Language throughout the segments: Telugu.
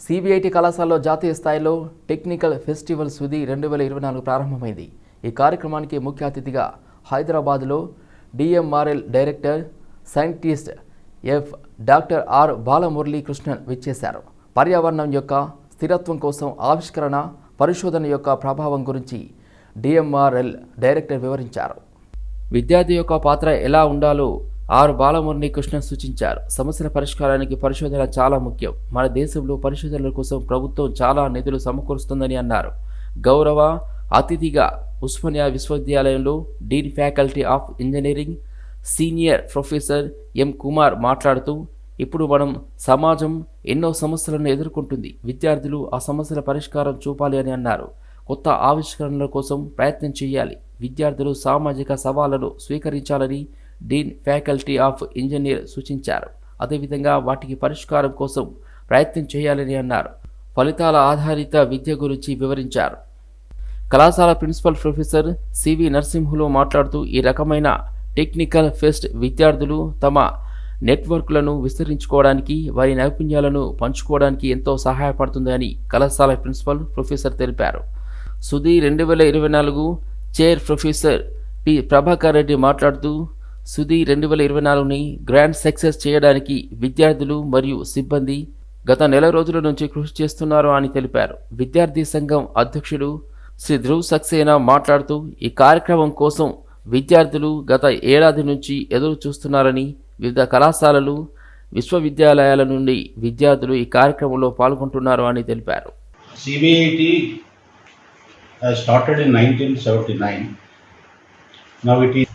సిబిఐటి కళాశాలలో జాతీయ స్థాయిలో టెక్నికల్ ఫెస్టివల్ సుధీ 2024 ప్రారంభమైంది. ఈ కార్యక్రమానికి ముఖ్య అతిథిగా హైదరాబాద్లో DMRL director scientist doctor R Balamurali Krishnan విచ్చేశారు. పర్యావరణం యొక్క స్థిరత్వం కోసం ఆవిష్కరణ, పరిశోధన యొక్క ప్రభావం గురించి డిఎంఆర్ఎల్ డైరెక్టర్ వివరించారు. విద్యార్థి యొక్క పాత్ర ఎలా ఉండాలో ఆర్ బాలమురళీ కృష్ణన్ సూచించారు. సమస్యల పరిష్కారానికి పరిశోధన చాలా ముఖ్యం. మన దేశంలో పరిశోధనల కోసం ప్రభుత్వం చాలా నిధులు సమకూరుస్తుందని అన్నారు. గౌరవ అతిథిగా ఉస్మానియా విశ్వవిద్యాలయంలో dean faculty of engineering senior professor M Kumar మాట్లాడుతూ, ఇప్పుడు మనం సమాజం ఎన్నో సమస్యలను ఎదుర్కొంటుంది. విద్యార్థులు ఆ సమస్యల పరిష్కారం చూపాలి అని అన్నారు. కొత్త ఆవిష్కరణల కోసం ప్రయత్నం చేయాలి. విద్యార్థులు సామాజిక సవాళ్లను స్వీకరించాలని డీన్ ఫ్యాకల్టీ ఆఫ్ ఇంజనీర్ సూచించారు. అదేవిధంగా వాటికి పరిష్కారం కోసం ప్రయత్నం చేయాలని అన్నారు. ఫలితాల ఆధారిత విద్య గురించి వివరించారు. కళాశాల ప్రిన్సిపల్ ప్రొఫెసర్ సివి నరసింహులు మాట్లాడుతూ, ఈ రకమైన టెక్నికల్ ఫెస్ట్ విద్యార్థులు తమ నెట్వర్క్లను విస్తరించుకోవడానికి, వారి నైపుణ్యాలను పంచుకోవడానికి ఎంతో సహాయపడుతుందని కళాశాల ప్రిన్సిపల్ ప్రొఫెసర్ తెలిపారు. Sudhi 2024 chair professor P Prabhakar Reddy మాట్లాడుతూ, సుధీ 2024ని గ్రాండ్ సక్సెస్ చేయడానికి విద్యార్థులు మరియు సిబ్బంది గత నెల రోజుల నుంచి కృషి చేస్తున్నారు అని తెలిపారు. విద్యార్థి సంఘం అధ్యక్షుడు శ్రీ ధ్రువ్ సక్సేనా మాట్లాడుతూ, ఈ కార్యక్రమం కోసం విద్యార్థులు గత ఏడాది నుంచి ఎదురు చూస్తున్నారని, వివిధ కళాశాలలు, విశ్వవిద్యాలయాల నుండి విద్యార్థులు ఈ కార్యక్రమంలో పాల్గొంటున్నారు అని తెలిపారు. CBIT has started in 1979. Now it is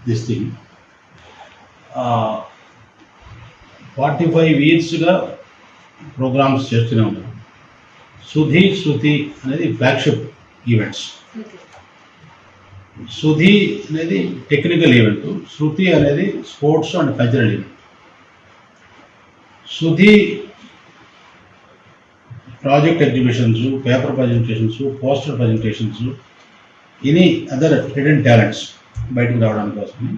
this thing. 45 yearsగా programmes చేస్తున్నాం. సుధీ శృతి అనేది ఫ్లాగ్షిప్ ఈవెంట్స్. సుధీ అనేది టెక్నికల్ ఈవెంట్, శృతి అనేది sports and cultural event. Sudhi project exhibitions, paper presentations, poster presentations, any other hidden talents బయటకు రావడానికి కోసమని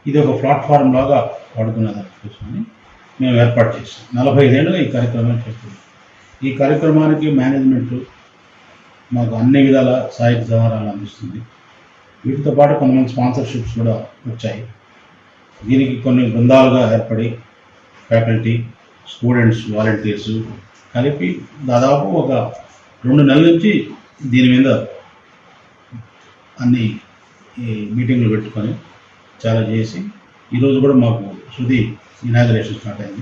ఇది ఒక ప్లాట్ఫామ్ లాగా వాడుకునేదానికి కోసమని మేము ఏర్పాటు చేసాం. 45 ఏళ్ళుగా ఈ కార్యక్రమాన్ని చేస్తున్నాం. ఈ కార్యక్రమానికి మేనేజ్మెంట్ మాకు అన్ని విధాల సహాయక సహకారాలు అందిస్తుంది. వీటితో పాటు కొంతమంది స్పాన్సర్షిప్స్ కూడా వచ్చాయి. దీనికి కొన్ని బృందాలుగా ఏర్పడి ఫ్యాకల్టీ, స్టూడెంట్స్, వాలంటీర్స్ కలిపి దాదాపు ఒక 2 నెలల నుంచి దీని మీద అన్ని మీటింగ్లు పెట్టుకొని చాలా చేసి ఈరోజు కూడా మాకు సుధీ ఇనాగరేషన్ స్టార్ట్ అయింది.